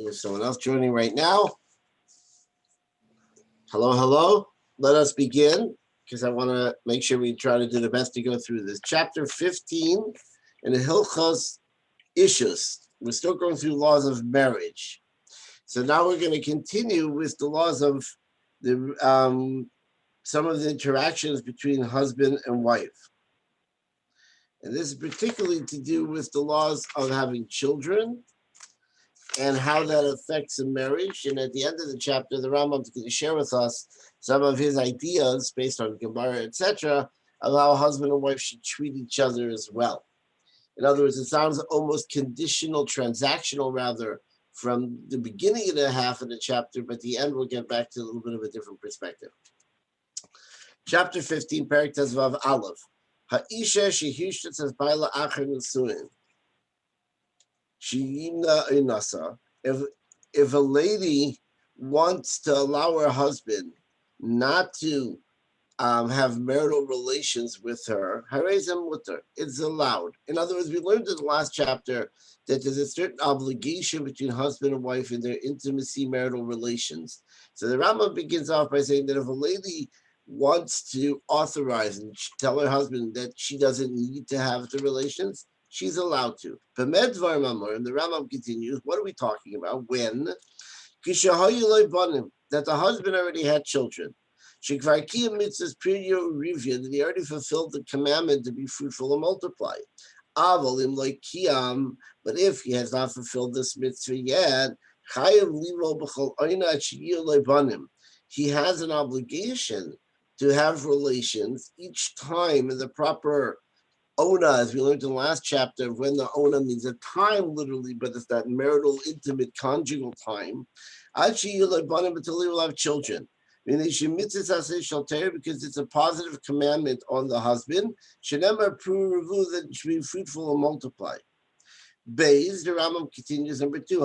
There's someone else joining right now. Hello, hello. Let us begin because I want to make sure we try to do the best to go through this. Chapter 15 in the Hilchos Ishus. We're still going through laws of marriage. So now we're going to continue with the laws of the some of the interactions between husband and wife. And this is particularly to do with the laws of having children and how that affects a marriage. And at the end of the chapter, the Rambam is going to share with us some of his ideas based on Gemara, etc., of how husband and wife should treat each other as well. In other words, it sounds almost conditional, transactional rather, from the beginning of the half of the chapter, but the end we'll get back to a little bit of a different perspective. Chapter 15, Perek Tezvav Aleph. Ha'isha shehishtat as baila acher nesuin. She'ina inasa. If a lady wants to allow her husband not to have marital relations with her, harezem mutter, it's allowed. In other words, we learned in the last chapter that there's a certain obligation between husband and wife in their intimacy marital relations. So the Rambam begins off by saying that if a lady wants to authorize and tell her husband that she doesn't need to have the relations, she's allowed to. And the Rambam continues, what are we talking about? When? That the husband already had children. That he already fulfilled the commandment to be fruitful and multiply. But if he has not fulfilled this mitzvah yet, he has an obligation to have relations each time in the proper ona, as we learned in the last chapter, when the ona means a time literally, but it's that marital, intimate, conjugal time, until he will have children. Because it's a positive commandment on the husband. That it should be fruitful and multiply. Beis, the Rambam continues, number 2,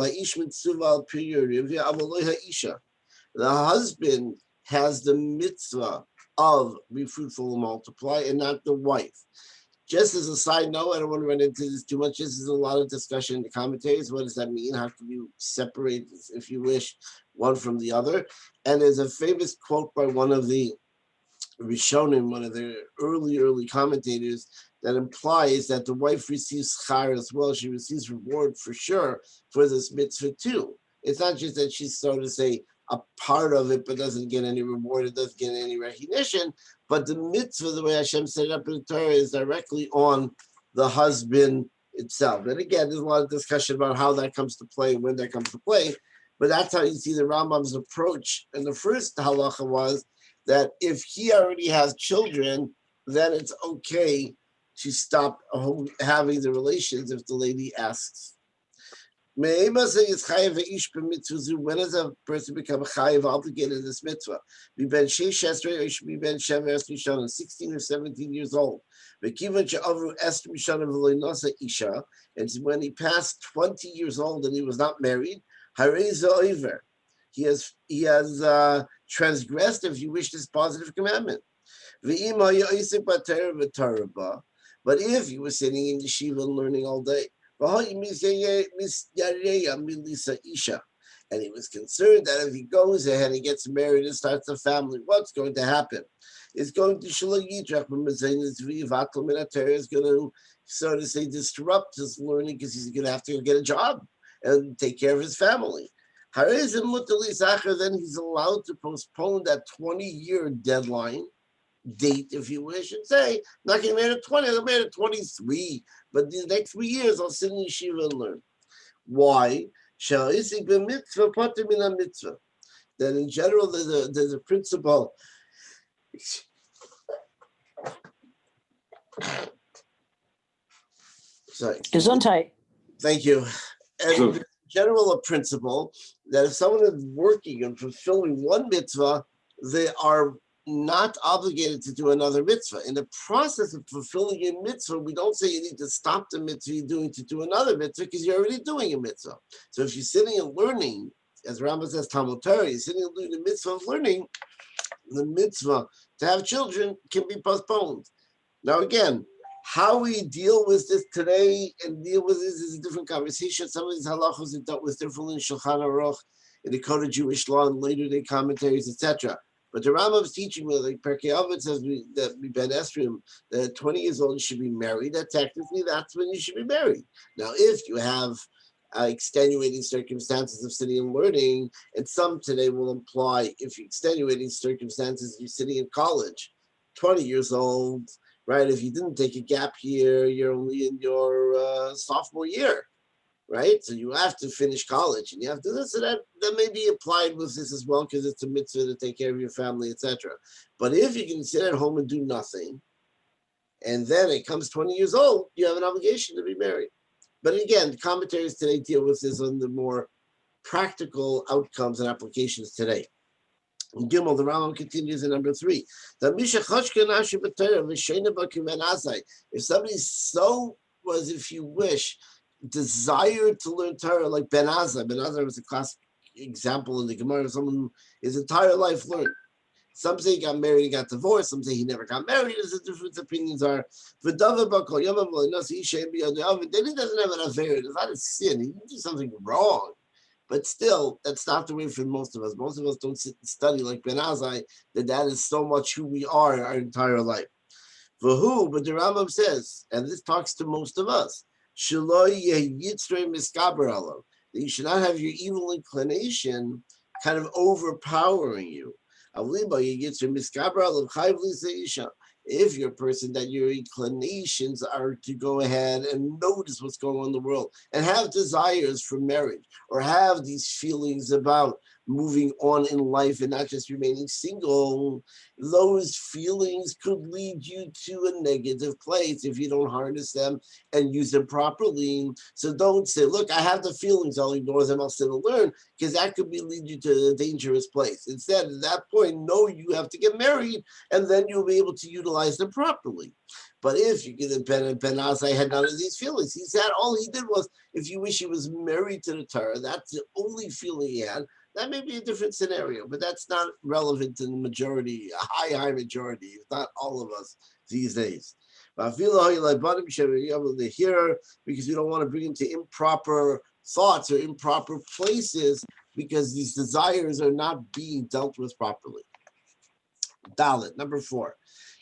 the husband has the mitzvah of be fruitful and multiply, and not the wife. Just as a side note, I don't want to run into this too much. This is a lot of discussion in the commentaries. What does that mean? How can you separate, if you wish, one from the other? And there's a famous quote by one of the Rishonim, one of the early commentators, that implies that the wife receives schar as well. She receives reward for sure for this mitzvah too. It's not just that she's, so to say, a part of it, but doesn't get any reward, it doesn't get any recognition. But the mitzvah, the way Hashem set it up in the Torah, is directly on the husband itself. And again, there's a lot of discussion about how that comes to play, when that comes to play. But that's how you see the Rambam's approach. And the first halacha was that if he already has children, then it's okay to stop having the relations if the lady asks. When does a person become chayiv, obligated in this mitzvah? 16 or 17 years old. And when he passed 20 years old and he was not married, he has transgressed, if you wish, this positive commandment. But if he was sitting in yeshiva and learning all day, and he was concerned that if he goes ahead and gets married and starts a family, what's going to happen? It's going to is going to, so to say, disrupt his learning because he's going to have to go get a job and take care of his family. Then he's allowed to postpone that 20-year deadline date, if you wish, and say, not getting married at 20, I'll get married at 23, but the next 3 years I'll sit in yeshiva and learn. Why? That in general there's a principle. Sorry. Gesundheit. Thank you. And in general, a principle that if someone is working and fulfilling one mitzvah, they are not obligated to do another mitzvah. In the process of fulfilling a mitzvah, we don't say you need to stop the mitzvah you're doing to do another mitzvah because you're already doing a mitzvah. So if you're sitting and learning, as Rambam says, Talmud Torah, you're sitting and doing the mitzvah of learning, the mitzvah to have children can be postponed. Now again, How we deal with this today and deal with this is a different conversation. Some of these halachos are dealt with differently in Shulchan Aruch, in the Code of Jewish Law, and later day commentaries, etc. But the Rambam's teaching, like Perkei Avot says that we Ben Esrim, that at 20 years old you should be married. That technically that's when you should be married. Now, if you have extenuating circumstances of sitting and learning, and some today will imply if extenuating circumstances, you're sitting in college, 20 years old, right? If you didn't take a gap year, you're only in your sophomore year, right? So you have to finish college and you have to do this. So that may be applied with this as well because it's a mitzvah to take care of your family, etc. But if you can sit at home and do nothing, and then it comes 20 years old, you have an obligation to be married. But again, the commentaries today deal with this on the more practical outcomes and applications today. Gimel, the Rambam continues in number 3. If somebody so was, if you wish, desired to learn Torah like Ben Azai. Ben Azai was a classic example in the Gemara of someone who his entire life learned. Some say he got married and got divorced. Some say he never got married, as the different opinions are. Then he doesn't have an affair. It's not a sin. He didn't do something wrong. But still, that's not the way for most of us. Most of us don't sit and study like Ben Azai, that is so much who we are our entire life. But the Rambam says, and this talks to most of us, that you should not have your evil inclination kind of overpowering you. If you're a person that your inclinations are to go ahead and notice what's going on in the world and have desires for marriage or have these feelings about moving on in life and not just remaining single, those feelings could lead you to a negative place if you don't harness them and use them properly. So don't say, look, I have the feelings, I'll ignore them, I'll sit and learn, because that could lead you to a dangerous place. Instead, at that point, no, you have to get married and then you'll be able to utilize them properly. But if you get Ben Azai had none of these feelings, he said all he did was, if you wish he was married to the Torah, that's the only feeling he had. That may be a different scenario, but that's not relevant to the majority, a high majority, if not all of us these days. Because you don't want to bring him to improper thoughts or improper places because these desires are not being dealt with properly. Dalit, number 4.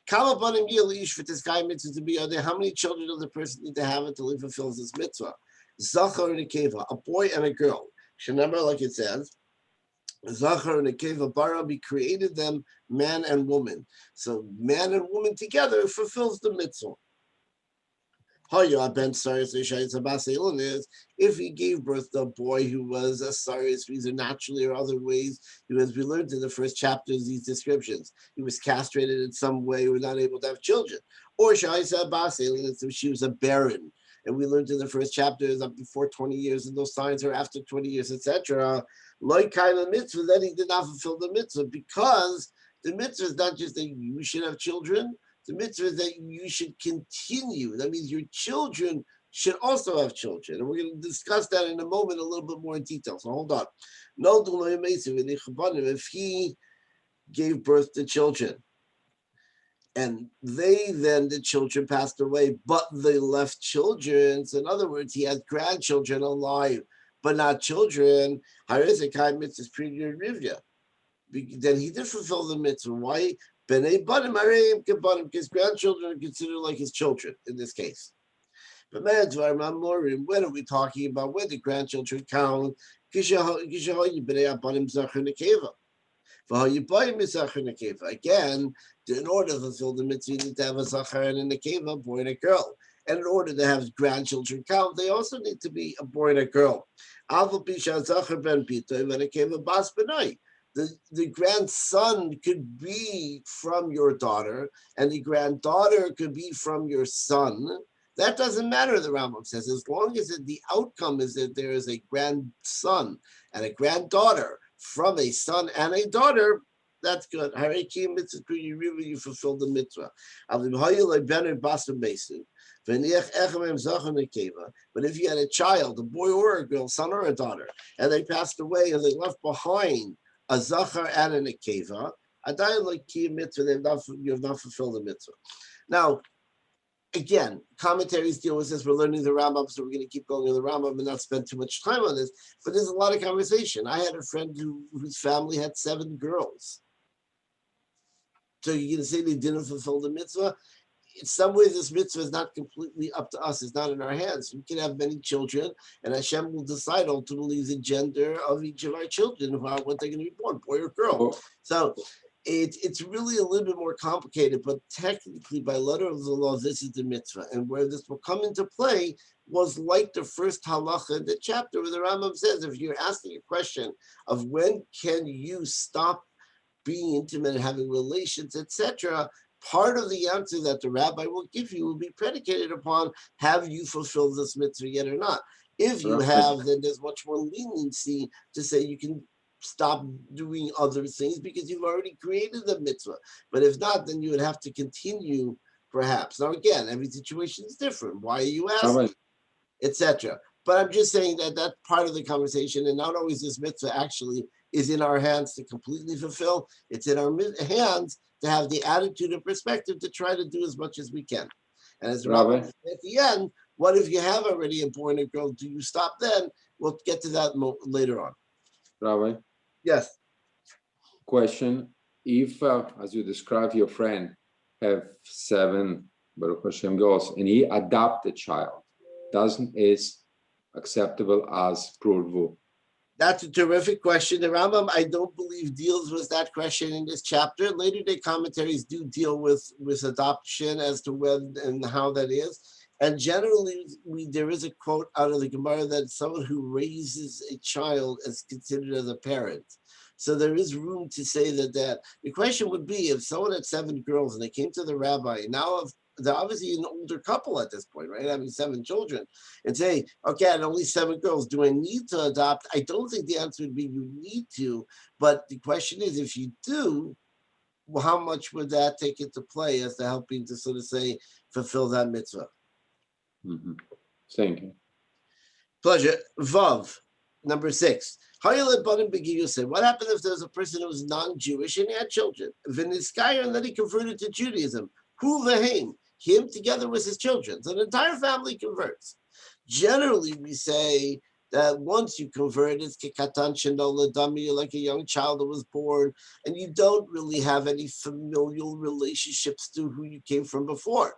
For this guy mitzvah to be there, how many children does the person need to have until he fulfills this mitzvah? Zachar and a keva, a boy and a girl. Remember, like it says, Zachar and a keva bara, we created them man and woman. So man and woman together fulfills the mitzvah. If he gave birth to a boy who was a saris, either naturally or other ways, as we learned in the first chapters, these descriptions, he was castrated in some way, was not able to have children. Or she was a barren. And we learned in the first chapters up before 20 years, and those signs are after 20 years, etc. Like kind of mitzvah, then he did not fulfill the mitzvah, because the mitzvah is not just that you should have children. The mitzvah is that you should continue. That means your children should also have children. And we're going to discuss that in a moment a little bit more in detail. So hold on. If he gave birth to children, and the children passed away, but they left children. So in other words, he had grandchildren alive, but not children. Then he did fulfill the mitzvah. Why? Because grandchildren are considered like his children in this case. But when are we talking about? When the grandchildren count? Again, in order to fulfill the mitzvah, you need to have a zachar and a nekeva, a boy and a girl. And in order to have grandchildren count, they also need to be a boy and a girl. The grandson could be from your daughter, and the granddaughter could be from your son. That doesn't matter, the Rambam says, as long as the outcome is that there is a grandson and a granddaughter from a son and a daughter, that's good. You fulfilled the mitzvah. But if you had a child, a boy or a girl, son or a daughter, and they passed away and they left behind a zachar and a nekeva, you have not fulfilled the mitzvah. Now, again, commentaries deal with this. We're learning the Rambam, so we're going to keep going in the Rambam and not spend too much time on this. But there's a lot of conversation. I had a friend whose family had 7 girls. So you're going to say they didn't fulfill the mitzvah? In some ways, this mitzvah is not completely up to us. It's not in our hands. We can have many children, and Hashem will decide ultimately the gender of each of our children, when they're going to be born, boy or girl. So it's really a little bit more complicated, but technically, by letter of the law, this is the mitzvah. And where this will come into play was like the first halacha in the chapter where the Rambam says, if you're asking a question of when can you stop being intimate and having relations, etc., part of the answer that the rabbi will give you will be predicated upon, have you fulfilled this mitzvah yet or not? If you have, then there's much more leniency to say you can stop doing other things because you've already created the mitzvah. But if not, then you would have to continue perhaps. Now again, every situation is different. Why are you asking? Etc. But I'm just saying that that's part of the conversation, and not always this mitzvah actually is in our hands to completely fulfill. It's in our hands to have the attitude and perspective to try to do as much as we can. And as Rabbi said at the end, what if you have already a boy and a girl? Do you stop then? We'll get to that later on. Rabbi? Yes. Question. If, as you described, your friend have 7 Baruch Hashem girls, and he adopt a child, doesn't is acceptable as prurvu? That's a terrific question. The Rambam, I don't believe, deals with that question in this chapter. Later day commentaries do deal with adoption as to when and how that is. And generally, there is a quote out of the Gemara that someone who raises a child is considered as a parent. So there is room to say that. The question would be, if someone had 7 girls and they came to the rabbi, now they're obviously an older couple at this point, right? Having 7 children, and say, okay, I had only 7 girls. Do I need to adopt? I don't think the answer would be you need to. But the question is, if you do, well, how much would that take into play as to helping to sort of say, fulfill that mitzvah? Mm-hmm. Thank you. Pleasure. Vav, number 6. What happened if there's a person who was non-Jewish and he had children? V'niskayr, and then he converted to Judaism. Hu v'heim, him together with his children. So the entire family converts. Generally, we say that once you convert, it's kikatan shenol ladami, you're like a young child that was born, and you don't really have any familial relationships to who you came from before.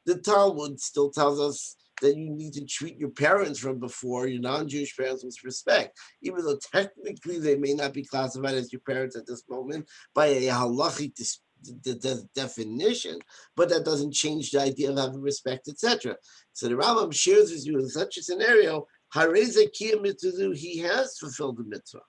The Talmud still tells us that you need to treat your parents from before, your non-Jewish parents, with respect, even though technically they may not be classified as your parents at this moment by a halachic definition, but that doesn't change the idea of having respect, etc. So the Rambam shares with you in such a scenario, he has fulfilled the mitzvah.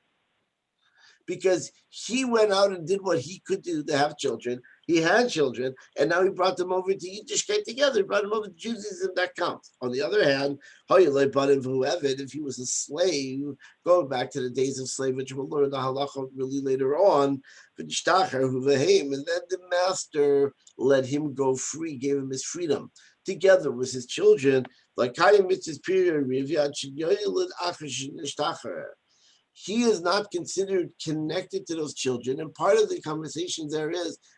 Because he went out and did what he could do to have children. He had children, and now he brought them over to Yiddishkeit together. He brought them over to Judaism, that counts. On the other hand, if he was a slave, going back to the days of slave, which we'll learn the halacha really later on, and then the master let him go free, gave him his freedom, together with his children, like he is not considered connected to those children. And part of the conversation there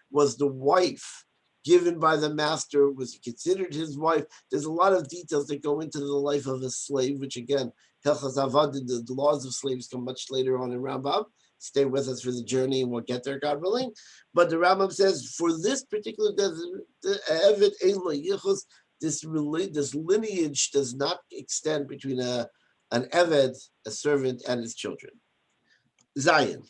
was the wife given by the master. Was he considered his wife? There's a lot of details that go into the life of a slave, which again, the laws of slaves come much later on in Rambam. Stay with us for the journey and we'll get there, God willing. But the Rambam says, for this particular this lineage does not extend between an eved, a servant, and his children. Zion.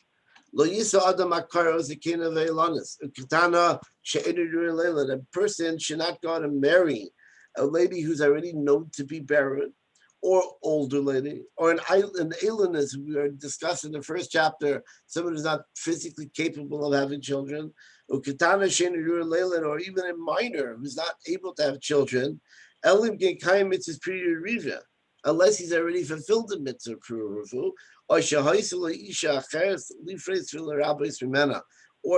Lo yisa adam akaro zekina ve'elanis. Katana she'enidur leila. A person should not go out and marry a lady who's already known to be barren, or older lady, or an alien, as we were discussing in the first chapter, someone who's not physically capable of having children, or katana she'enidur leila, or even a minor who's not able to have children. Elim genkayim mitzvahs period rivya. Unless he's already fulfilled the mitzvah prurufu, or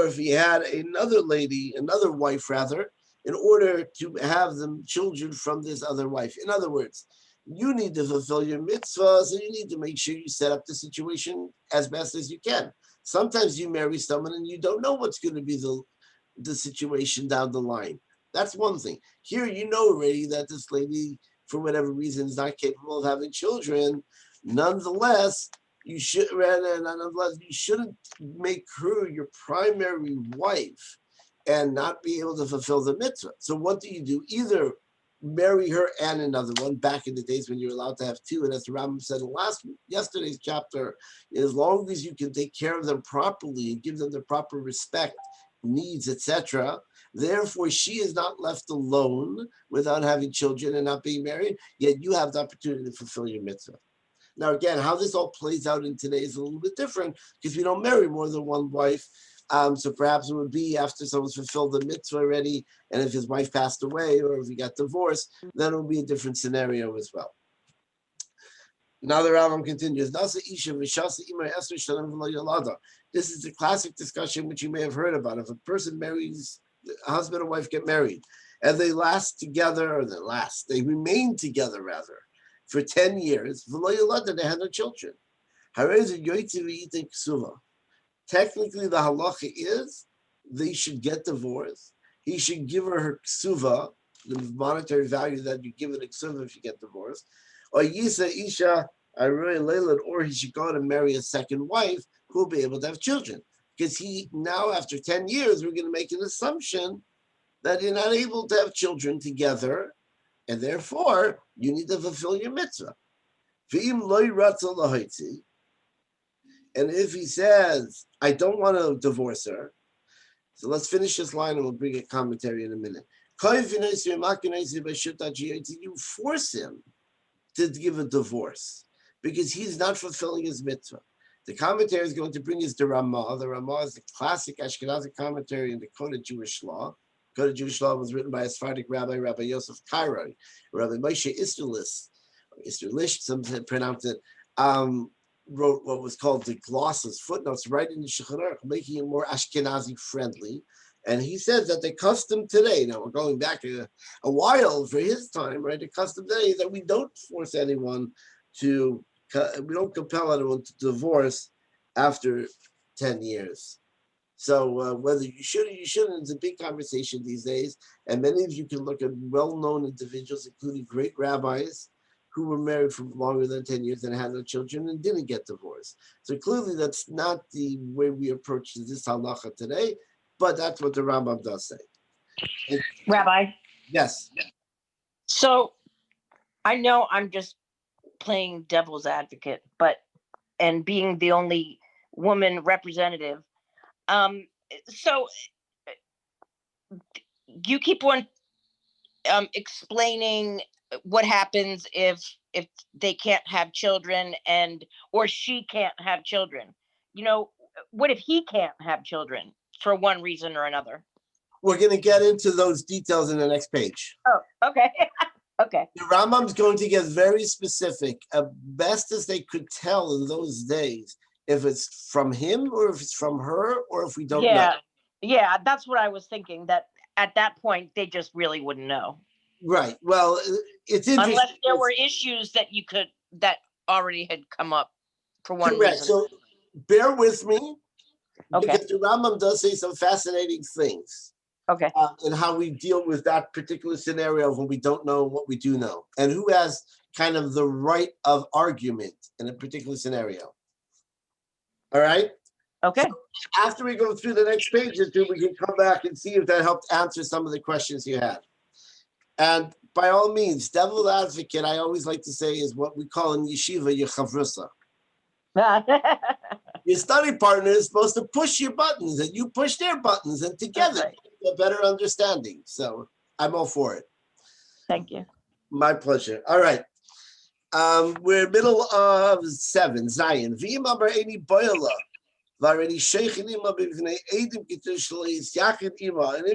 if he had another lady, another wife rather, in order to have them children from this other wife. In other words, you need to fulfill your mitzvah, so you need to make sure you set up the situation as best as you can. Sometimes you marry someone and you don't know what's going to be the situation down the line. That's one thing. Here, you know already that this lady, for whatever reason, is not capable of having children. Nonetheless, you shouldn't make her your primary wife and not be able to fulfill the mitzvah. So what do? Either marry her and another one, back in the days when you're allowed to have two, and as the Rambam said in yesterday's chapter, as long as you can take care of them properly and give them the proper respect, needs, etc., therefore she is not left alone without having children and not being married, yet you have the opportunity to fulfill your mitzvah. Now again, how this all plays out in today is a little bit different because we don't marry more than one wife. So perhaps it would be after someone's fulfilled the mitzvah already, and if his wife passed away or if he got divorced, then it would be a different scenario as well. Now the Rambam continues. This is the classic discussion which you may have heard about. If a person marries, a husband and wife get married, and they last together, or they remain together rather, for 10 years, they had no children. Technically, the halacha is they should get divorced. He should give her ksuva, the monetary value that you give an ksuva if you get divorced. Or Yisa Isha or he should go and marry a second wife who will be able to have children. Because he now, after 10 years, we're going to make an assumption that you're not able to have children together, and therefore you need to fulfill your mitzvah. And if he says, I don't want to divorce her, so let's finish this line and we'll bring a commentary in a minute. You force him to give a divorce because he's not fulfilling his mitzvah. The commentary is going to bring us the Ramah. The Ramah is the classic Ashkenazi commentary in the Code of Jewish Law. The Code of Jewish Law was written by a Sephardic rabbi, Rabbi Yosef Karo, Rabbi Moshe Isserlish, some pronounce it, wrote what was called the glosses, footnotes, right in the Shulchan Aruch, making it more Ashkenazi friendly. And he says that the custom today, now we're going back a while for his time, right? The custom today is that we don't force anyone we don't compel anyone to divorce after 10 years. So whether you should or you shouldn't, it's a big conversation these days. And many of you can look at well-known individuals, including great rabbis, who were married for longer than 10 years and had no children and didn't get divorced. So clearly that's not the way we approach this halacha today, but that's what the Rambam does say. Rabbi? Yes. So I know I'm just playing devil's advocate, and being the only woman representative. So you keep on explaining what happens if they can't have children or she can't have children. What if he can't have children for one reason or another? We're going to get into those details in the next page. Oh, okay. Okay. The Rambam's going to get very specific, best as they could tell in those days, if it's from him or if it's from her or if we don't know. Yeah, that's what I was thinking, that at that point, they just really wouldn't know. Right. Well, it's interesting. Unless there were issues that already had come up for one reason. So bear with me, because the Rambam does say some fascinating things. Okay. And how we deal with that particular scenario when we don't know what we do know, and who has kind of the right of argument in a particular scenario. All right. Okay. So after we go through the next page or two, we can come back and see if that helped answer some of the questions you had. And by all means, devil's advocate, I always like to say, is what we call in yeshiva your chavrusa. Your study partner is supposed to push your buttons, and you push their buttons, and together a better understanding. So I'm all for it. Thank you. My pleasure. All right. We're middle of 7, Zion. And if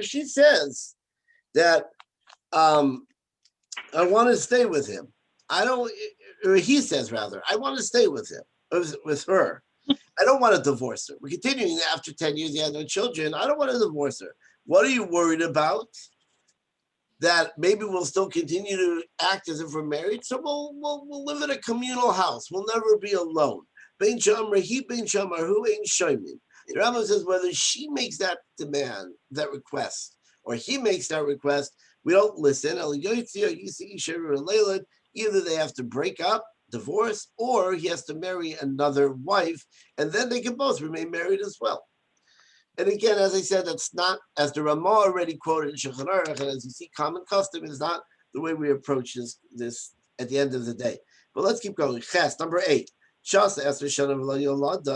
she says that I want to stay with him, or he says rather, I want to stay with him, with her. I don't want to divorce her. We're continuing after 10 years, you had no children. I don't want to divorce her. What are you worried about? That maybe we'll still continue to act as if we're married. So we'll live in a communal house. We'll never be alone. Bein Shamar, he Bein Shamar, who ain't Shomin. The Rambam says whether she makes that demand, that request, or he makes that request, we don't listen. Either they have to break up, divorce, or he has to marry another wife, and then they can both remain married as well. And again, as I said, that's not, as the Ramah already quoted in Shulchan Aruch, and as you see, common custom is not the way we approach this at the end of the day. But let's keep going. Ches, number 8. Shas Esther Shana V'lo Yolad.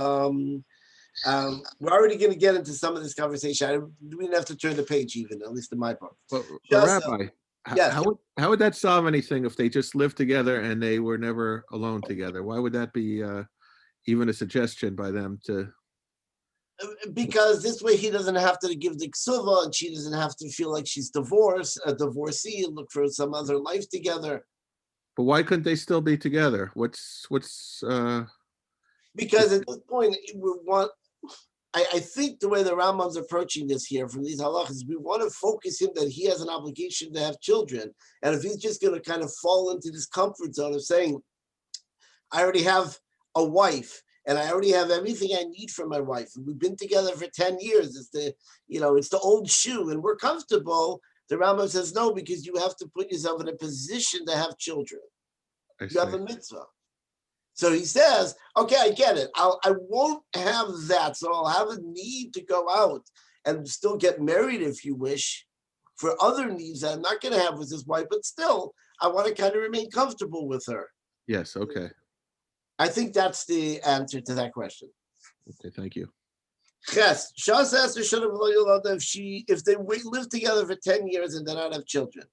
We're already going to get into some of this conversation. We didn't have to turn the page even, at least in my book. Well, Shas, Rabbi, yes. how would that solve anything if they just lived together and they were never alone together? Why would that be even a suggestion by them to? Because this way he doesn't have to give the ksuva, and she doesn't have to feel like she's divorced, a divorcee, and look for some other life together. But why couldn't they still be together? What's Because at this point, we want. I think the way the Rambam's approaching this here from these halachas, we want to focus him that he has an obligation to have children, and if he's just going to kind of fall into this comfort zone of saying, "I already have a wife." And I already have everything I need from my wife. And we've been together for 10 years. It's the old shoe, and we're comfortable. The Rambam says no, because you have to put yourself in a position to have children. You have a mitzvah. So he says, okay, I get it. I won't have that. So I'll have a need to go out and still get married if you wish for other needs that I'm not going to have with his wife, but still I want to kind of remain comfortable with her. Yes. Okay. I think that's the answer to that question. Okay. Thank you. Ches, Shas Esther Shana V'lo Yolad, if they live together for 10 years and they not have children.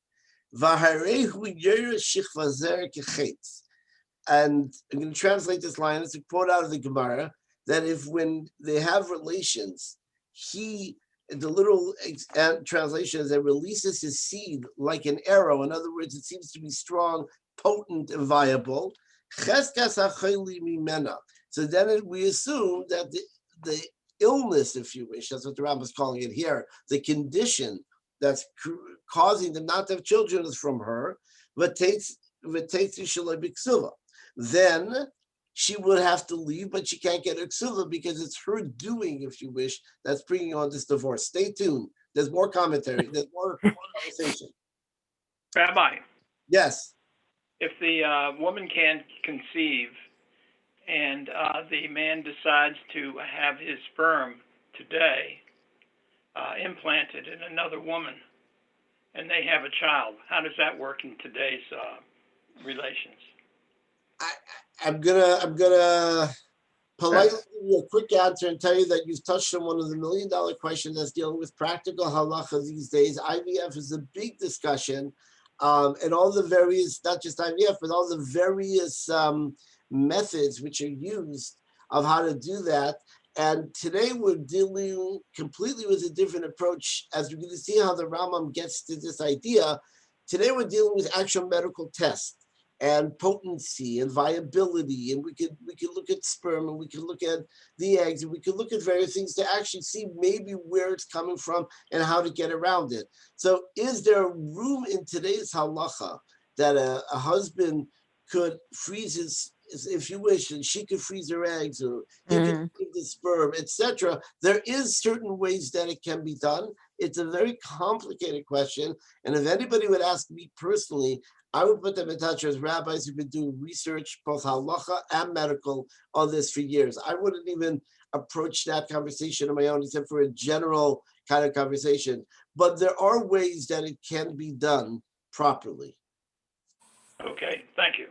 And I'm going to translate this line. It's a quote out of the Gemara that if when they have relations, the literal translation is that releases his seed like an arrow. In other words, it seems to be strong, potent, and viable. So then we assume that the illness, if you wish, that's what the Rambam is calling it here, the condition that's causing them not to have children is from her. Then she would have to leave, but she can't get a ksuva because it's her doing, if you wish, that's bringing on this divorce. Stay tuned. There's more commentary. There's more conversation. Rabbi. Yes. If the woman can't conceive and the man decides to have his sperm today implanted in another woman and they have a child, how does that work in today's relations? I'm gonna politely give you a quick answer and tell you that you've touched on one of the $1 million questions that's dealing with practical halacha these days. IVF is a big discussion. And all the various, not just IVF, but all the various methods which are used of how to do that. And today we're dealing completely with a different approach. As we're going to see how the Rambam gets to this idea, today we're dealing with actual medical tests and potency and viability. And we could look at sperm, and we could look at the eggs, and we could look at various things to actually see maybe where it's coming from and how to get around it. So is there room in today's halacha that a husband could freeze his, if you wish, and she could freeze her eggs, or he could freeze the sperm, etc.? There is certain ways that it can be done. It's a very complicated question. And if anybody would ask me personally, I would put them in touch with rabbis who've been doing research, both halacha and medical, on this for years. I wouldn't even approach that conversation on my own, except for a general kind of conversation. But there are ways that it can be done properly. Okay, thank you.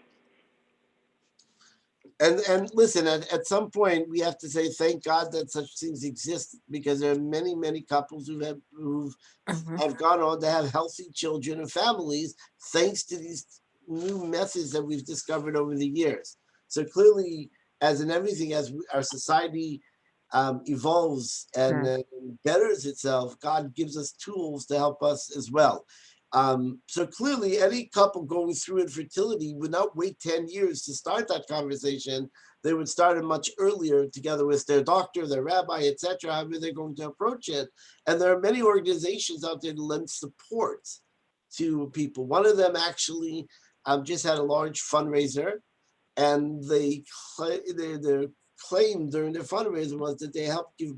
And listen, at some point we have to say thank God that such things exist, because there are many, many couples who have gone on to have healthy children and families thanks to these new methods that we've discovered over the years. So clearly, as in everything, as our society evolves and betters itself, God gives us tools to help us as well. So clearly, any couple going through infertility would not wait 10 years to start that conversation. They would start it much earlier, together with their doctor, their rabbi, etc., however they're going to approach it. And there are many organizations out there to lend support to people. One of them actually just had a large fundraiser, and their claim during their fundraiser was that they helped give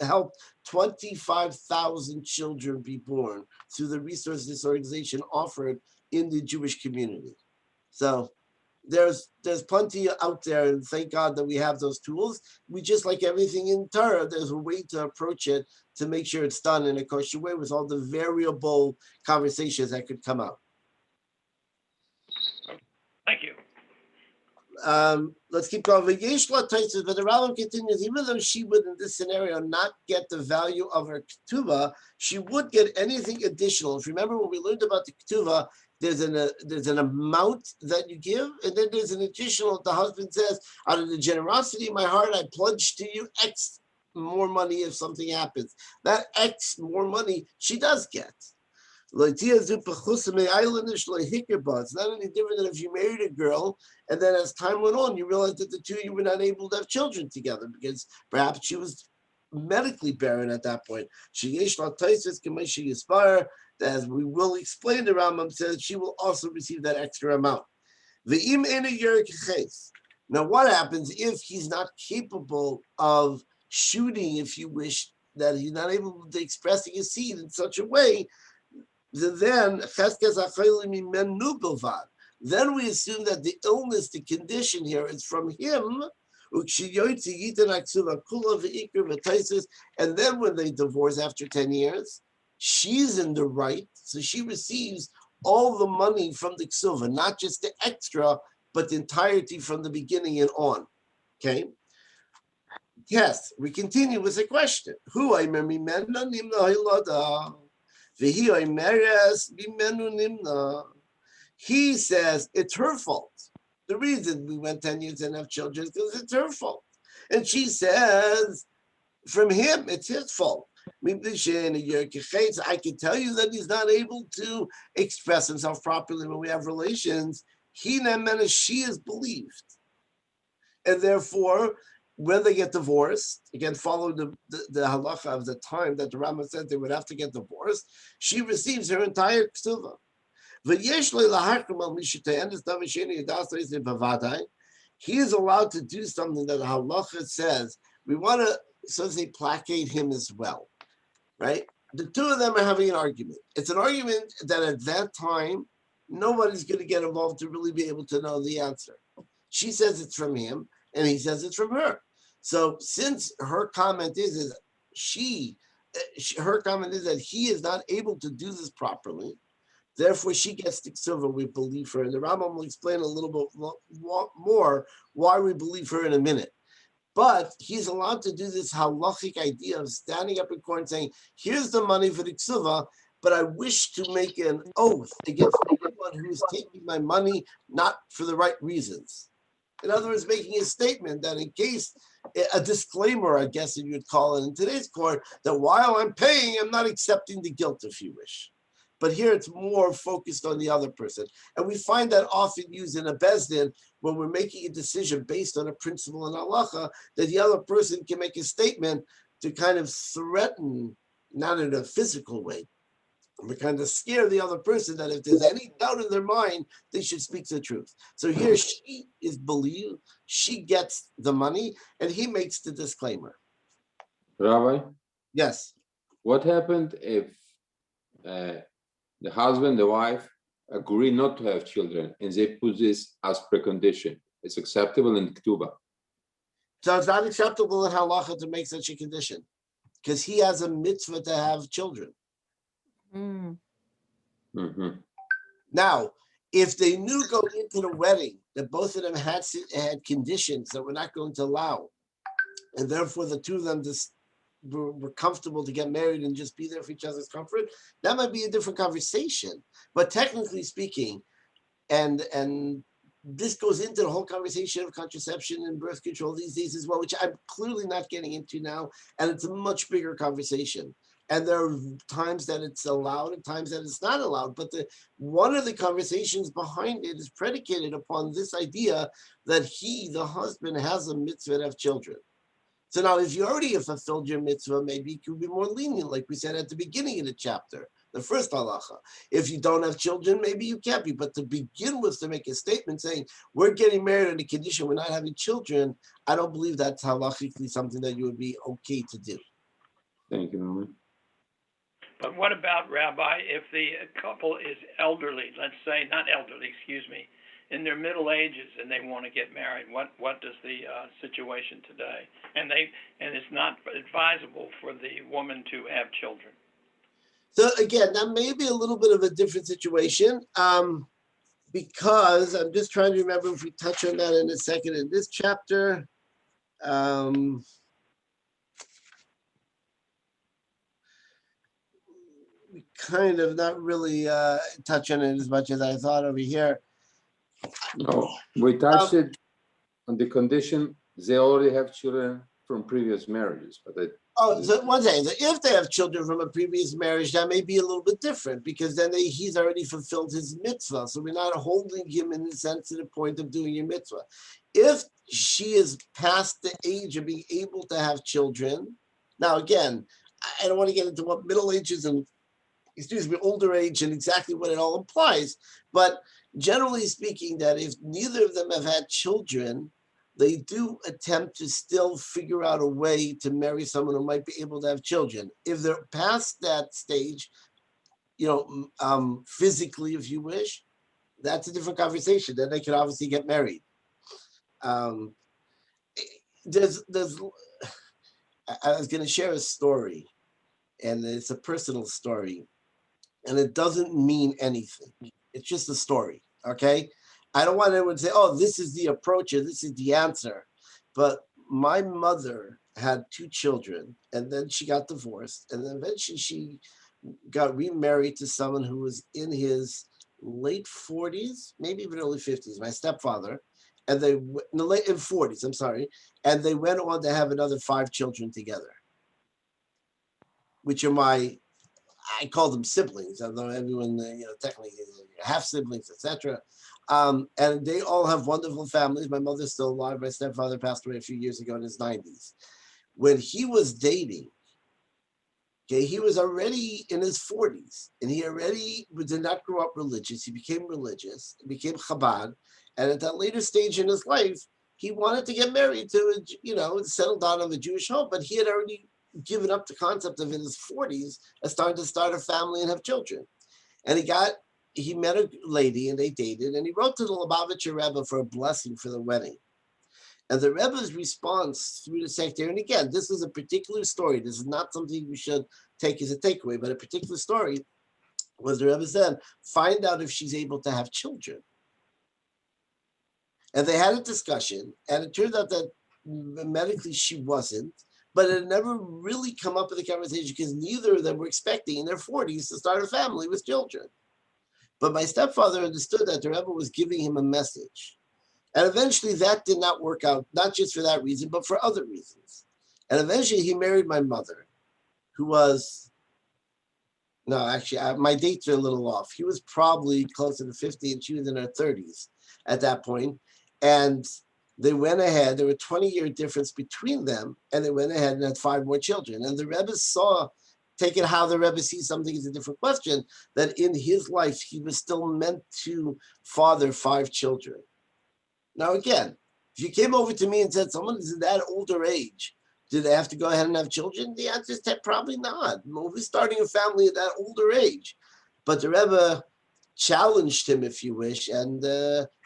helped 25,000 children be born through the resources this organization offered in the Jewish community. So there's plenty out there, and thank God that we have those tools. We just, like everything in Torah, there's a way to approach it to make sure it's done in a kosher way with all the variable conversations that could come out. Thank you. Let's keep going. But the Rambam continues, even though she would in this scenario not get the value of her ketubah, she would get anything additional. If you remember when we learned about the ketubah, there's an amount that you give, and then there's an additional. The husband says, out of the generosity of my heart, I pledge to you X more money if something happens. That X more money she does get. It's not any different than if you married a girl and then as time went on, you realized that the two of you were not able to have children together because perhaps she was medically barren at that point. As we will explain, the Rambam says she will also receive that extra amount. Now, what happens if he's not capable of shooting, if you wish, that he's not able to express his seed in such a way? Then we assume that the illness, the condition here is from him. And then when they divorce after 10 years, she's in the right. So she receives all the money from the ksuva, not just the extra, but the entirety from the beginning and on. Okay? Yes, we continue with the question. Who I He says it's her fault. The reason we went 10 years and have children is because it's her fault. And she says, from him, it's his fault. I can tell you that he's not able to express himself properly when we have relations. She is believed. And therefore, when they get divorced, again, following the halacha of the time that the Rambam said they would have to get divorced, she receives her entire ksuva. He is allowed to do something that the halacha says. We want to, so to say, placate him as well, right? The two of them are having an argument. It's an argument that at that time, nobody's going to get involved to really be able to know the answer. She says it's from him, and he says it's from her. So since her comment is her comment is that he is not able to do this properly, therefore she gets the ksuva, we believe her. And the Rambam will explain a little bit more why we believe her in a minute. But he's allowed to do this halachic idea of standing up in court and saying, here's the money for the ksuva, but I wish to make an oath against anyone who is taking my money not for the right reasons. In other words, making a statement that in case, a disclaimer, I guess if you'd call it in today's court, that while I'm paying, I'm not accepting the guilt, if you wish. But here it's more focused on the other person. And we find that often used in a bezdin when we're making a decision based on a principle in halacha, that the other person can make a statement to kind of threaten, not in a physical way, but kind of scare the other person that if there's any doubt in their mind, they should speak the truth. So here she is believed, she gets the money, and he makes the disclaimer. Rabbi, Yes. what happened if the husband, the wife agree not to have children and they put this as precondition? It's acceptable in Ketubah. So it's not acceptable in halacha to make such a condition because he has a mitzvah to have children. Mm-hmm. Now, if they knew going into the wedding that both of them had conditions that we're not going to allow, and therefore the two of them just were comfortable to get married and just be there for each other's comfort, that might be a different conversation. But technically speaking, and this goes into the whole conversation of contraception and birth control these days as well, which I'm clearly not getting into now, and it's a much bigger conversation. And there are times that it's allowed and times that it's not allowed. But one of the conversations behind it is predicated upon this idea that he, the husband, has a mitzvah to have children. So now if you already have fulfilled your mitzvah, maybe you could be more lenient, like we said at the beginning of the chapter, the first halacha. If you don't have children, maybe you can't be. But to begin with, to make a statement saying, we're getting married on the condition we're not having children, I don't believe that's halachically something that you would be okay to do. Thank you, Rami. But what about, Rabbi, if the couple is elderly, let's say, not elderly, excuse me, in their middle ages and they want to get married? What does the situation today? And it's not advisable for the woman to have children. So again, that may be a little bit of a different situation, because I'm just trying to remember if we touch on that in a second in this chapter. We kind of not really touch on it as much as I thought over here. No, we touched it on the condition they already have children from previous marriages, but it, Oh, so one thing, so if they have children from a previous marriage, that may be a little bit different because then he's already fulfilled his mitzvah. So we're not holding him in the sense to the point of doing your mitzvah. If she is past the age of being able to have children, now again, I don't want to get into what middle ages and older age and exactly what it all implies, but generally speaking, that if neither of them have had children, they do attempt to still figure out a way to marry someone who might be able to have children. If they're past that stage, physically, if you wish, that's a different conversation. Then they can obviously get married. I was going to share a story, and it's a personal story, and it doesn't mean anything. It's just a story, okay? I don't want anyone to say, oh, this is the approach or this is the answer. But my mother had 2 children and then she got divorced. And then eventually she got remarried to someone who was in his late 40s, maybe even early 50s, my stepfather. And they, in the late 40s, I'm sorry. And they went on to have another 5 children together, which are I call them siblings, although everyone, technically half siblings, etc. And they all have wonderful families. My mother's still alive. My stepfather passed away a few years ago in his 90s. When he was dating, okay, he was already in his 40s, and he already did not grow up religious. He became religious, became Chabad, and at that later stage in his life, he wanted to get married to, settle down on the Jewish home, but he had already given up the concept of in his 40s as starting to start a family and have children. And he met a lady and they dated, and he wrote to the Lubavitcher Rebbe for a blessing for the wedding. And the Rebbe's response through the secretary, and again, this is a particular story. This is not something we should take as a takeaway, but a particular story was the Rebbe said, find out if she's able to have children. And they had a discussion, and it turned out that medically she wasn't, but it never really come up in the conversation because neither of them were expecting in their 40s to start a family with children. But my stepfather understood that the Rebbe was giving him a message. And eventually that did not work out, not just for that reason, but for other reasons. And eventually he married my mother, who was, no, actually, my dates are a little off. He was probably closer to 50 and she was in her 30s at that point. And they went ahead, there were 20-year difference between them, and they went ahead and had 5 more children. And the Rebbe saw, take it how the Rebbe sees something is a different question, that in his life, he was still meant to father 5 children. Now, again, if you came over to me and said someone is in that older age, do they have to go ahead and have children? The answer is that probably not. We're starting a family at that older age. But the Rebbe challenged him, if you wish, and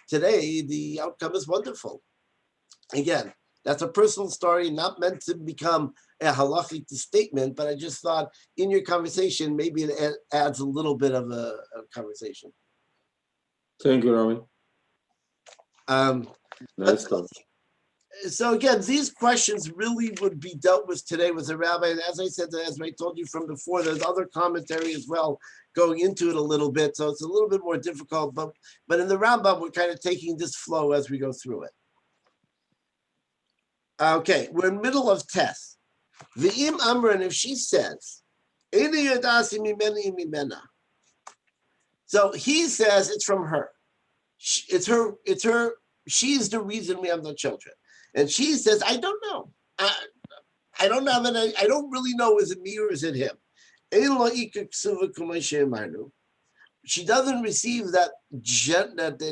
today the outcome is wonderful. Again, that's a personal story, not meant to become a halachic statement, but I just thought in your conversation, maybe it adds a little bit of a conversation. Thank you, Rami. Nice talk. So again, these questions really would be dealt with today with the rabbi. And as I said, as I told you from before, there's other commentary as well going into it a little bit. So it's a little bit more difficult, but in the Rambam, we're kind of taking this flow as we go through it. Okay, we're in the middle of Tess. V'im Amran, if she says, so he says it's from her. It's her, she's the reason we have no children. And she says, I don't know. I don't have any, I don't really know, is it me or is it him? She doesn't receive that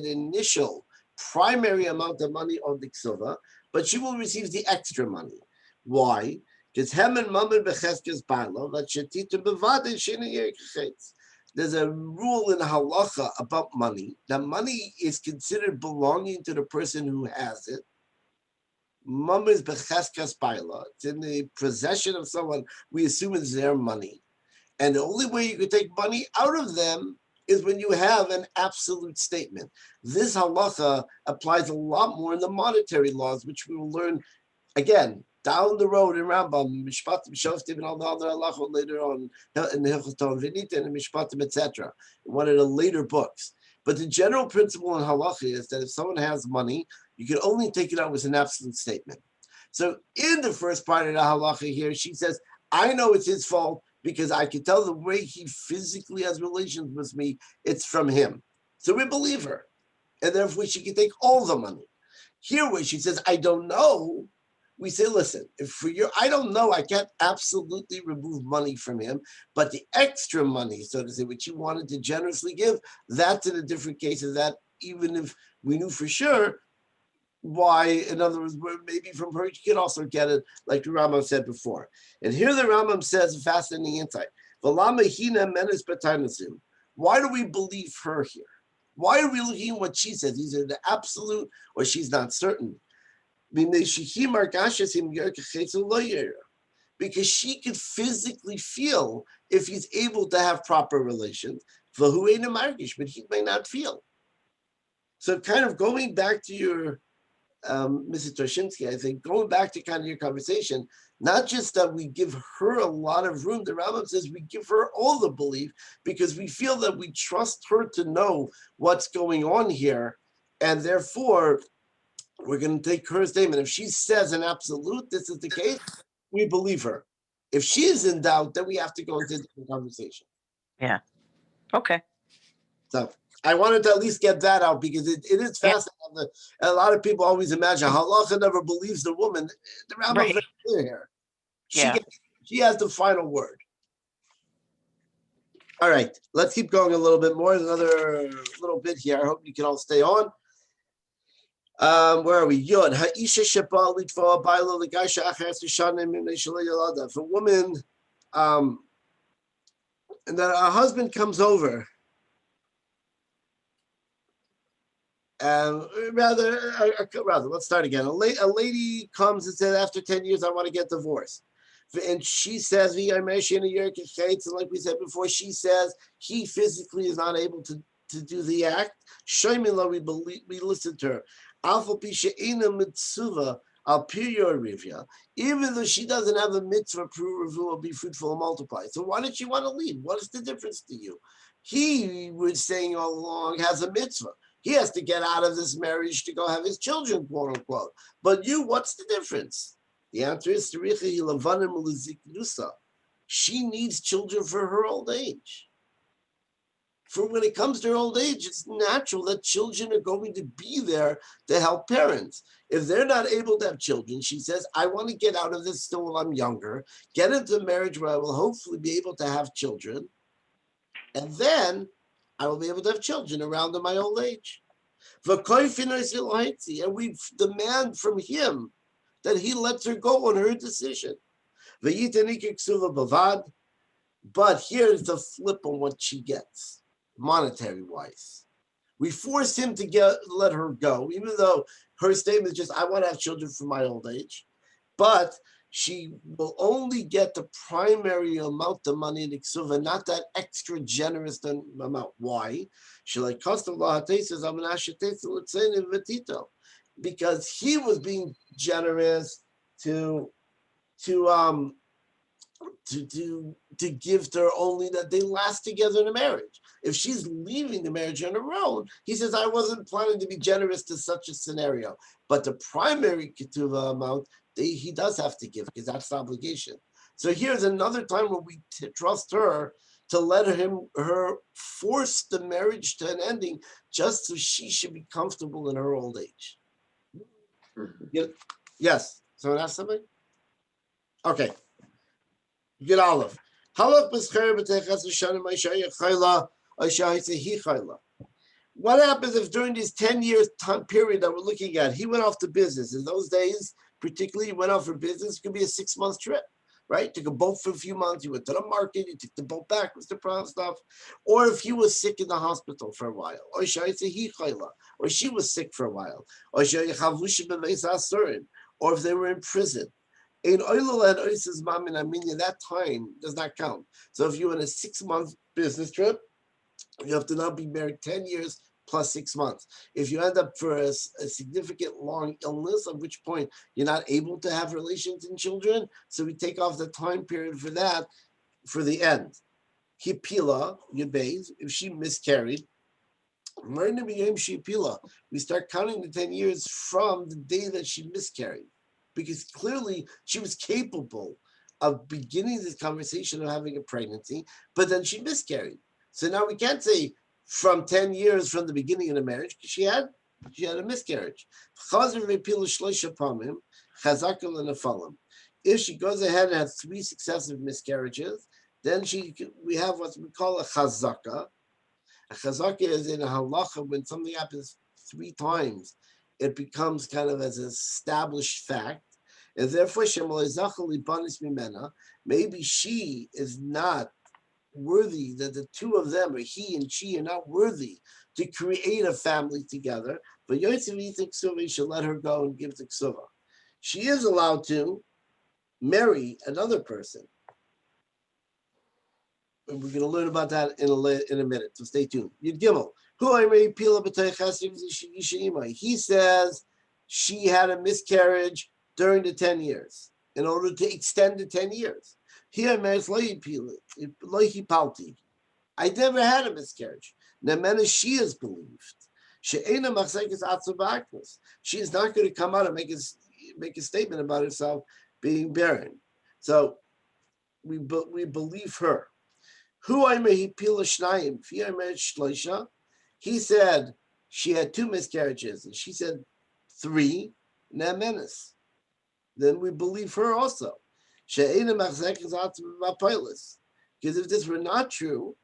initial primary amount of money on the ksuva, but she will receive the extra money. Why? Just hem and mum and becheskes bailo, that shetita bevade shina yerkechetz. There's a rule in halacha about money. That money is considered belonging to the person who has it. Mum is becheskes bailo. It's in the possession of someone. We assume it's their money. And the only way you can take money out of them is when you have an absolute statement. This halacha applies a lot more in the monetary laws, which we will learn again down the road in Rambam, Mishpatim, Shoftim, and all the other halachot later on in Hilchot V'nita and Mishpatim, etc. One of the later books. But the general principle in halacha is that if someone has money, you can only take it out with an absolute statement. So in the first part of the halacha here, she says, I know it's his fault because I can tell the way he physically has relations with me, it's from him. So we believe her. And therefore she can take all the money. Here where she says, I don't know, we say, listen, if for your, I don't know, I can't absolutely remove money from him, but the extra money, so to say, which he wanted to generously give, that's in a different case of that, even if we knew for sure why, in other words, maybe from her, you can also get it, like the Rambam said before. And here the Rambam says a fascinating insight. Why do we believe her here? Why are we looking at what she says? Either the absolute or she's not certain. Because she could physically feel if he's able to have proper relations, but he may not feel. So kind of going back to your Mrs. Toshinsky, I think, going back to kind of your conversation, not just that we give her a lot of room, the Rambam says we give her all the belief because we feel that we trust her to know what's going on here, and therefore we're going to take her statement. If she says an absolute, this is the case, we believe her. If she is in doubt, then we have to go into a different conversation. Yeah. Okay. So I wanted to at least get that out because it is fascinating. A lot of people always imagine halacha never believes the woman. The Rambam is very clear here. She has the final word. All right, let's keep going a little bit more. Another little bit here. I hope you can all stay on. Where are we? Yod ha'isha sheba litva bailo legaisha achas tishanim imnei yolada. If a woman, and that her husband comes over. Rather, let's start again. A lady comes and says, after 10 years, I want to get divorced. And she says, and like we said before, she says he physically is not able to do the act. We listen to her. Even though she doesn't have a mitzvah, will be fruitful and multiply. So why did she want to leave? What is the difference to you? He was saying all along has a mitzvah. He has to get out of this marriage to go have his children, quote unquote. But you, what's the difference? The answer is she needs children for her old age. For when it comes to her old age, it's natural that children are going to be there to help parents. If they're not able to have children, she says, I want to get out of this still while I'm younger, get into a marriage where I will hopefully be able to have children. And then I will be able to have children around in my old age. And we demand from him that he lets her go on her decision. But here's the flip on what she gets, monetary wise. We force him to let her go, even though her statement is just, I want to have children for my old age. But she will only get the primary amount of money in Iksuva, not that extra generous amount. Why? Because he was being generous to give to her only that they last together in a marriage. If she's leaving the marriage on her own, he says, I wasn't planning to be generous to such a scenario. But the primary ketuvah amount, he does have to give because that's the obligation. So here's another time where we trust her to let her force the marriage to an ending just so she should be comfortable in her old age. Yes. Someone ask something? Okay. Get Olive. What happens if during this 10-year time period that we're looking at, he went off to business? In those days, particularly, he went off for business. It could be a 6-month trip. right? Took a boat for a few months. You went to the market. You took the boat back with the problem stuff. Or if he was sick in the hospital for a while, or she was sick for a while, or if they were in prison. In that time does not count. So if you're in a 6-month business trip, you have to now be married 10 years plus 6 months. If you end up for a significant long illness, at which point you're not able to have relations and children, so we take off the time period for that for the end. Hipila, Yubez, if she miscarried, we start counting the 10 years from the day that she miscarried, because clearly she was capable of beginning this conversation of having a pregnancy, but then she miscarried. So now we can't say from 10 years from the beginning of the marriage, because she had a miscarriage. If she goes ahead and has 3 successive miscarriages, then we have what we call a chazaka. A chazaka is in a halacha when something happens 3 times, it becomes kind of as an established fact. And therefore, maybe she is not worthy, that the 2 of them, or he and she, are not worthy to create a family together. But Yosef should let her go and give the ksuva. She is allowed to marry another person. And we're going to learn about that in a minute, so stay tuned. Yud Gimel. He says she had a miscarriage during the 10 years in order to extend the 10 years. Here, I never had a miscarriage. She is believed. She is not going to come out and make a statement about herself being barren. So we believe her. He said she had 2 miscarriages, and she said 3 nemenis. Then we believe her also. Because if this were not true,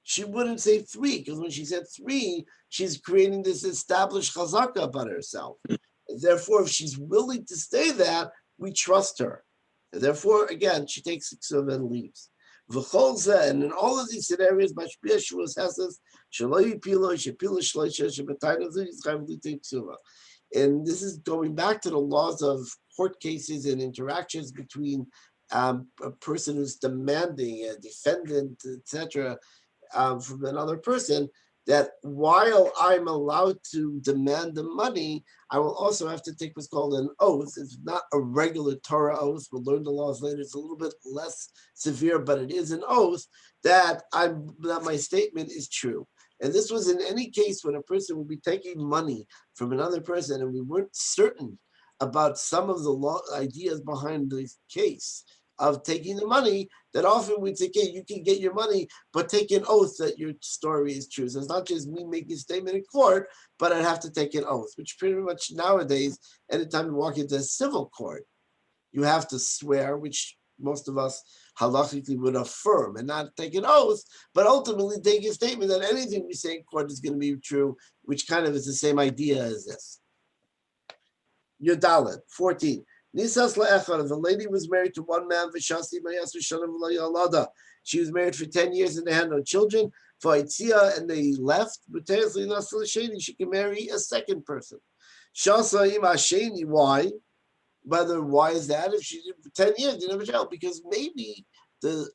she wouldn't say 3, because when she said 3, she's creating this established chazaka about herself. And therefore, if she's willing to say that, we trust her. And therefore, again, she takes 6 and leaves. And in all of these scenarios, and this is going back to the laws of court cases and interactions between a person who's demanding a defendant, etc., from another person, that while I'm allowed to demand the money, I will also have to take what's called an oath. It's not a regular Torah oath. We'll learn the laws later. It's a little bit less severe, but it is an oath that my statement is true. And this was in any case when a person would be taking money from another person, and we weren't certain about some of the law ideas behind the case of taking the money, that often we'd say, okay, you can get your money, but take an oath that your story is true. So it's not just me making a statement in court, but I'd have to take an oath, which pretty much nowadays, anytime you walk into a civil court, you have to swear, which most of us halachically would affirm and not take an oath, but ultimately take a statement that anything we say in court is going to be true, which kind of is the same idea as this. Yudalet, 14. Nisas la'echad, the lady was married to one man, she was married for 10 years and they had no children. And they left, she can marry a second person. Why? Why is that? If she did for 10 years, didn't have a child, because maybe the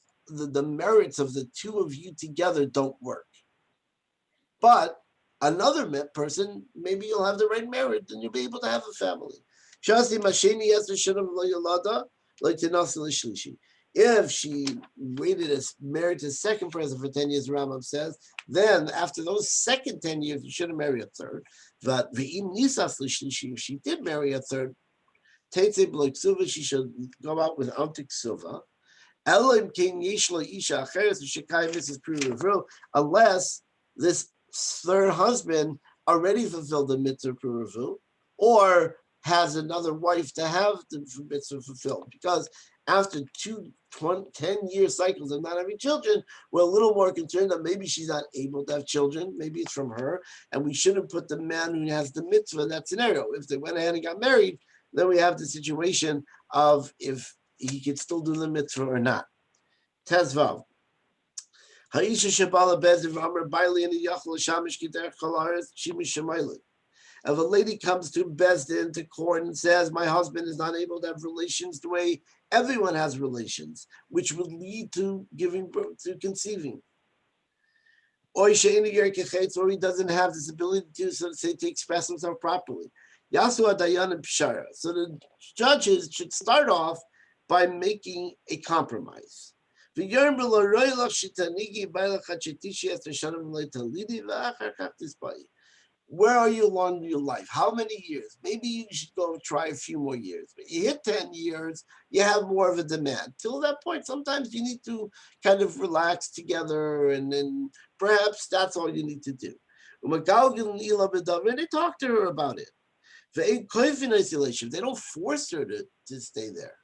merits of the 2 of you together don't work. But another person, maybe you'll have the right merit, then you'll be able to have a family. If she waited married to a second person for 10 years, Rambam says, then after those second 10 years, you shouldn't marry a third. But if she did marry a third, she should go out without ksuva. Unless this third husband already fulfilled the mitzvah peruvu, or has another wife to have the mitzvah fulfilled. Because after 10-year cycles of not having children, we're a little more concerned that maybe she's not able to have children. Maybe it's from her, and we shouldn't put the man who has the mitzvah in that scenario. If they went ahead and got married, then we have the situation of if he could still do the mitzvah or not. Tezvav. Ha'isha shebala bezdin v'amar baili and yachol shamish k'derech kol haaretz shimish shemayli. If a lady comes to Bezdin, to court, and says, my husband is not able to have relations the way everyone has relations, which would lead to giving birth, to conceiving. Or he doesn't have this ability to, so to say, to express himself properly. Yasu Adayan and Pshara. So the judges should start off by making a compromise. Where are you along your life? How many years? Maybe you should go try a few more years. But you hit 10 years, you have more of a demand. Till that point, sometimes you need to kind of relax together, and then perhaps that's all you need to do. And they talk to her about it. If they don't force her to stay there.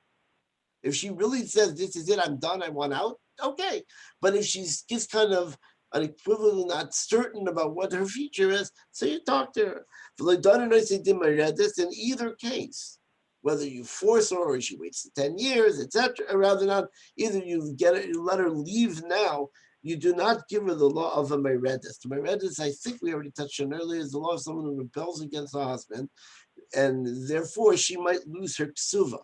If she really says, this is it, I'm done, I want out, okay. But if she's just kind of unequivocally not certain about what her future is, so you talk to her. In either case, whether you force her or she waits 10 years, etc., or rather not, either you let her leave now, you do not give her the law of a meredith. The meredith, I think we already touched on earlier, is the law of someone who rebels against her husband, and therefore she might lose her ksuva.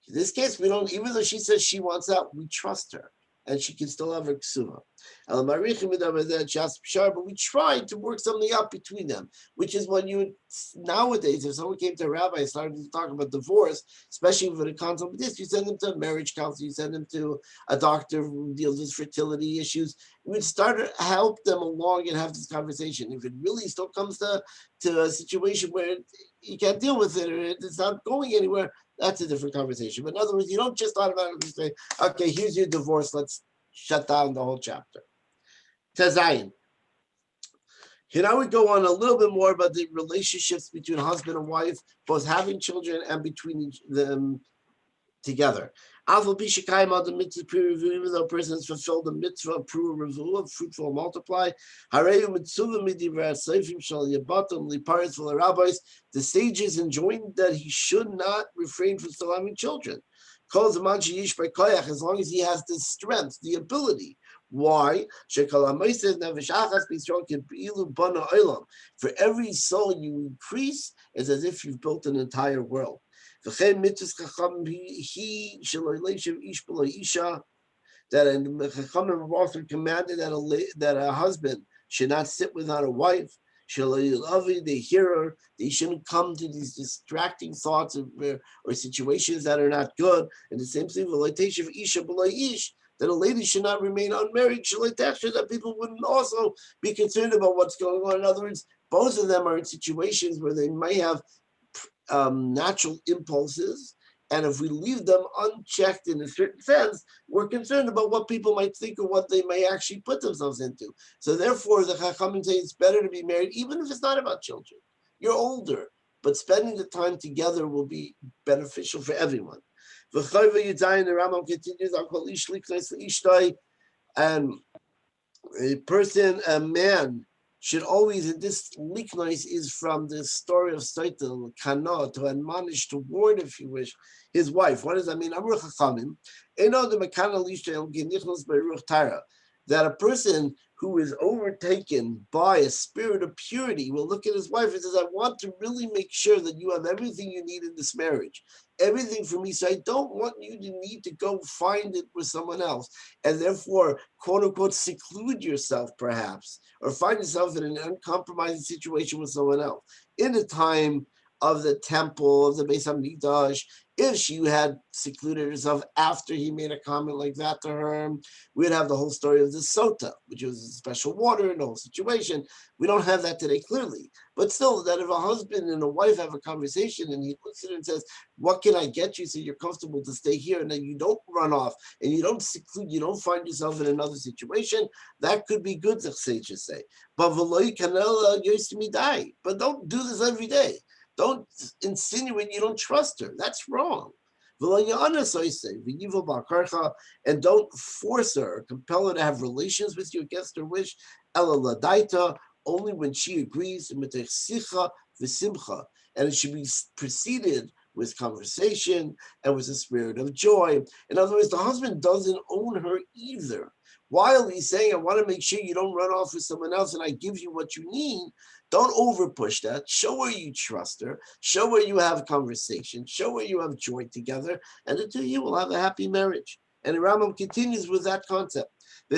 In this case, we don't, even though she says she wants out, we trust her, and she can still have her ksuva. But we tried to work something out between them, which is when you, nowadays, if someone came to a rabbi and started to talk about divorce, especially when it comes up with this, you send them to a marriage counselor, you send them to a doctor who deals with fertility issues. We would start to help them along and have this conversation. If it really still comes to a situation where you can't deal with it or it's not going anywhere, that's a different conversation. But in other words, you don't just automatically say, okay, here's your divorce, let's shut down the whole chapter. Tezayin. Here now we go on a little bit more about the relationships between husband and wife, both having children and between them together. Even though a person has fulfilled the mitzvah of fruitful and multiply, the sages enjoined that he should not refrain from still having children. As long as he has the strength, the ability. Why? For every soul you increase, it's as if you've built an entire world. That Chachamim have also commanded that a husband should not sit without a wife. They hear her. They shouldn't come to these distracting thoughts or situations that are not good. And the same thing with that a lady should not remain unmarried. That people wouldn't also be concerned about what's going on. In other words, both of them are in situations where they might have natural impulses, and if we leave them unchecked in a certain sense, we're concerned about what people might think or what they may actually put themselves into. So therefore, the Chachamim say it's better to be married, even if it's not about children. You're older, but spending the time together will be beneficial for everyone. The Rambam continues, and a man should always, and this liknois is from the story of Saitel, Kana, to admonish, to warn, if you wish, his wife. What does that mean? That a person who is overtaken by a spirit of purity will look at his wife and says, I want to really make sure that you have everything you need in this marriage. Everything for me. So I don't want you to need to go find it with someone else. And therefore, quote unquote, seclude yourself perhaps, or find yourself in an uncompromising situation with someone else. In the time of the temple, of the Beis HaMikdash, if she had secluded herself after he made a comment like that to her, we'd have the whole story of the sota, which was special water in the whole situation. We don't have that today clearly. But still, that if a husband and a wife have a conversation and he looks at her and says, what can I get you so you're comfortable to stay here, and then you don't run off and you don't seclude, you don't find yourself in another situation, that could be good, the sages say. But don't do this every day. Don't insinuate you don't trust her. That's wrong. And don't force her or compel her to have relations with you against her wish. Only when she agrees. And it should be preceded with conversation and with a spirit of joy. In other words, the husband doesn't own her either. While he's saying, I want to make sure you don't run off with someone else and I give you what you need, don't over push that. Show her you trust her. Show her you have conversation. Show her you have joy together. And the two of you will have a happy marriage. And the Rambam continues with that concept. The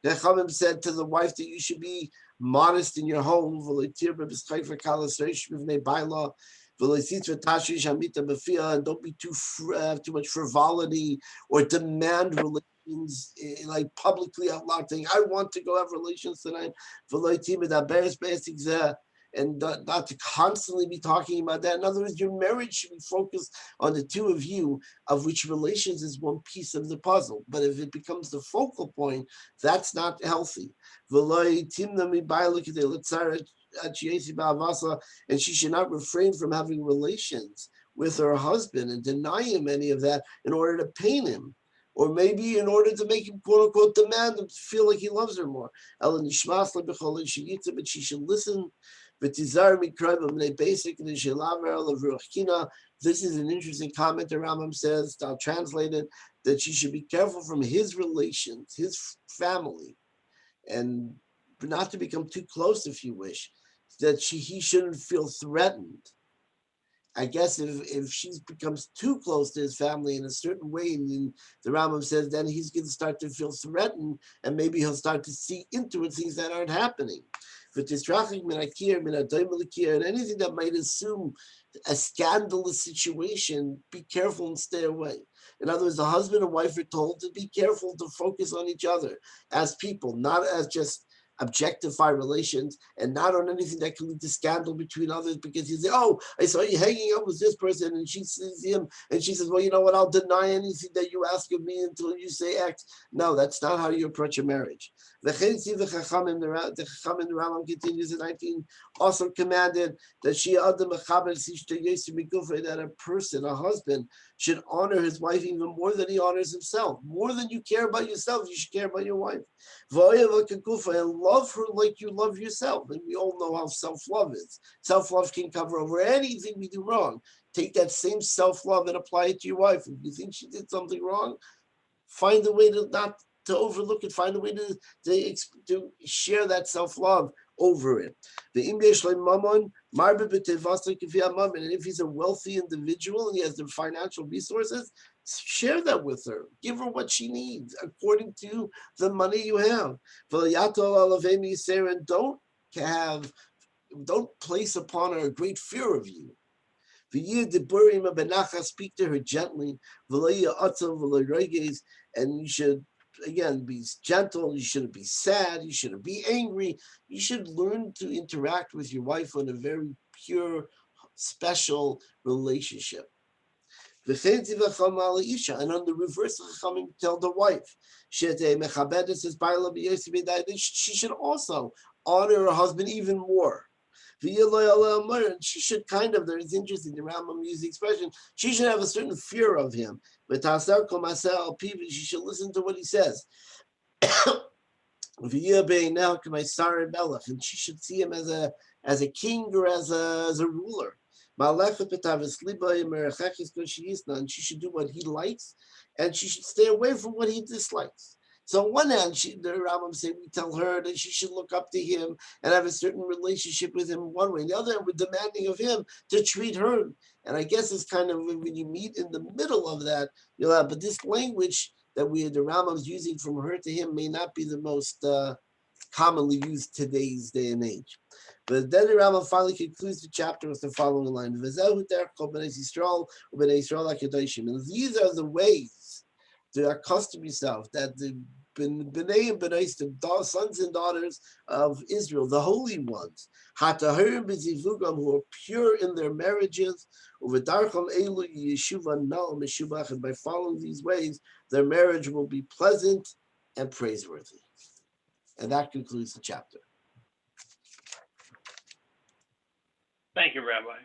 Chachamim said to the wife that you should be modest in your home. And don't be too much frivolity or demand relations like publicly out loud saying, I want to go have relations tonight. And not to constantly be talking about that. In other words, your marriage should be focused on the two of you, of which relations is one piece of the puzzle. But if it becomes the focal point, that's not healthy. And she should not refrain from having relations with her husband and deny him any of that in order to pain him. Or maybe in order to make him, quote unquote, demand him to feel like he loves her more. But she should listen. This is an interesting comment the Rambam says, I'll translate it, that she should be careful from his relations, his family, and not to become too close if you wish, that he shouldn't feel threatened. I guess if she becomes too close to his family in a certain way, and the Rambam says, then he's going to start to feel threatened, and maybe he'll start to see into it things that aren't happening. And anything that might assume a scandalous situation, be careful and stay away. In other words, the husband and wife are told to be careful to focus on each other as people, not as just objectify relations, and not on anything that can lead to scandal between others, because you say, oh, I saw you hanging out with this person, and she sees him, and she says, well, you know what, I'll deny anything that you ask of me until you say X. No, that's not how you approach a marriage. The Chachamim, the Rambam continues in 19, also commanded that that a person, a husband, should honor his wife even more than he honors himself. More than you care about yourself, you should care about your wife. And love her like you love yourself. And we all know how self-love is. Self-love can cover over anything we do wrong. Take that same self-love and apply it to your wife. If you think she did something wrong, find a way to not to overlook it, find a way to share that self-love over it. The and if he's a wealthy individual and he has the financial resources, share that with her. Give her what she needs according to the money you have. And don't place upon her a great fear of you. Speak to her gently, and you should again be gentle. You shouldn't be sad. You shouldn't be angry. You should learn to interact with your wife in a very pure, special relationship. And on the reverse, tell the wife, she should also honor her husband even more. And she should it's interesting, the Rambam used the expression, she should have a certain fear of him. But she should listen to what he says. And she should see him as a king or as a ruler. And she should do what he likes, and she should stay away from what he dislikes. So on one hand, the Rambam say we tell her that she should look up to him and have a certain relationship with him one way. On the other hand, we're demanding of him to treat her. And I guess it's kind of when you meet in the middle of that, you'll have, but this language that the Rambam's using from her to him may not be the most commonly used today's day and age. But then the Rambam finally concludes the chapter with the following line. And these are the ways to accustom yourself that the B'nai and B'nais, the sons and daughters of Israel, the holy ones, who are pure in their marriages, and by following these ways, their marriage will be pleasant and praiseworthy. And that concludes the chapter. Thank you, Rabbi.